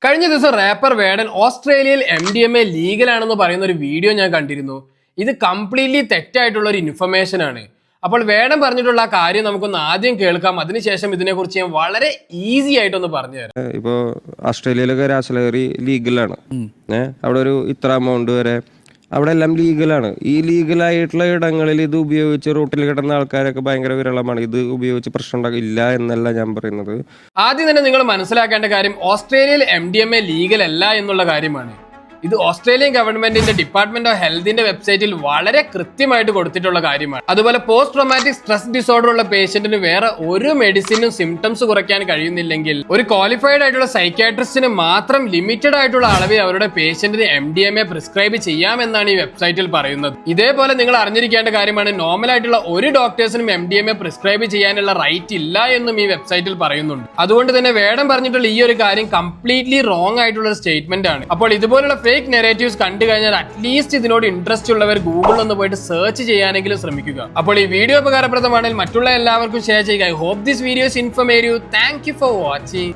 കഴിഞ്ഞ ദിവസം റാപ്പർ വേടൻ ഓസ്ട്രേലിയയിൽ MDMA ലീഗലാണെന്ന് പറയുന്ന ഒരു വീഡിയോ ഞാൻ കണ്ടിരുന്നു. ഇത് കംപ്ലീറ്റ്ലി തെറ്റായിട്ടുള്ള ഒരു ഇൻഫർമേഷൻ ആണ്. അപ്പോൾ വേടൻ പറഞ്ഞിട്ടുള്ള ആ കാര്യം നമുക്കൊന്ന് ആദ്യം കേൾക്കാം, അതിനുശേഷം ഇതിനെക്കുറിച്ച് ഞാൻ വളരെ ഈസി ആയിട്ടൊന്ന് പറഞ്ഞുതരാം. ഇപ്പോൾ ഓസ്ട്രേലിയയിലൊക്കെ രാസലഹരി ലീഗലാണ്. അവിടെ ഒരു ഇത്ര എമൗണ്ട് വരെ അവിടെ എല്ലാം ലീഗലാണ്. ഈ ലീഗലായിട്ടുള്ള ഇടങ്ങളിൽ ഇത് ഉപയോഗിച്ച് റോട്ടിൽ കിടന്ന ആൾക്കാരൊക്കെ ഭയങ്കര വിരളമാണ്. ഇത് ഉപയോഗിച്ച് പ്രശ്നം ഉണ്ടാകില്ല എന്നല്ല ഞാൻ പറയുന്നത്. ആദ്യം തന്നെ നിങ്ങൾ മനസ്സിലാക്കേണ്ട കാര്യം ഓസ്ട്രേലിയയിൽ MDMA ലീഗൽ അല്ല എന്നുള്ള കാര്യമാണ്. ഇത് ഓസ്ട്രേലിയൻ ഗവൺമെന്റിന്റെ ഡിപ്പാർട്ട്മെന്റ് ഓഫ് ഹെൽത്തിന്റെ വെബ്സൈറ്റിൽ വളരെ കൃത്യമായിട്ട് കൊടുത്തിട്ടുള്ള കാര്യമാണ്. അതുപോലെ പോസ്റ്റ് ട്രോമാറ്റിക് സ്ട്രെസ് ഡിസോർഡർ ഉള്ള പേഷ്യന്റിന് വേറെ ഒരു മെഡിസിനും സിംറ്റംസ് കുറയ്ക്കാൻ കഴിയുന്നില്ലെങ്കിൽ ഒരു ക്വാളിഫൈഡ് ആയിട്ടുള്ള സൈക്യാട്രിസ്റ്റിന് മാത്രം ലിമിറ്റഡ് ആയിട്ടുള്ള അളവിൽ അവരുടെ പേഷ്യന്റിന് MDMA പ്രിസ്ക്രൈബ് ചെയ്യാമെന്നാണ് ഈ വെബ്സൈറ്റിൽ പറയുന്നത്. ഇതേപോലെ നിങ്ങൾ അറിഞ്ഞിരിക്കേണ്ട കാര്യമാണ്, നോർമൽ ആയിട്ടുള്ള ഒരു ഡോക്ടേഴ്സിനും MDMA പ്രിസ്ക്രൈബ് ചെയ്യാനുള്ള റൈറ്റ് ഇല്ല എന്നും ഈ വെബ്സൈറ്റിൽ പറയുന്നുണ്ട്. അതുകൊണ്ട് തന്നെ വേടൻ പറഞ്ഞിട്ടുള്ള ഈ ഒരു കാര്യം കംപ്ലീറ്റ്ലി റോങ് ആയിട്ടുള്ള സ്റ്റേറ്റ്മെന്റ് ആണ്. അപ്പോൾ ഇതുപോലുള്ള ഫേക്ക് നെറേറ്റീവ്സ് കണ്ടു കഴിഞ്ഞാൽ അറ്റ്ലീസ്റ്റ് ഇതിനോട് ഇൻട്രസ്റ്റ് ഉള്ളവർ ഗൂഗിളിൽ ഒന്ന് പോയിട്ട് സെർച്ച് ചെയ്യാനെങ്കിലും ശ്രമിക്കുക. അപ്പോൾ ഈ വീഡിയോ ഉപകാരപ്രദമാണെങ്കിൽ മറ്റുള്ള എല്ലാവർക്കും ഷെയർ ചെയ്യുക. I hope this video is informative. Thank you for watching.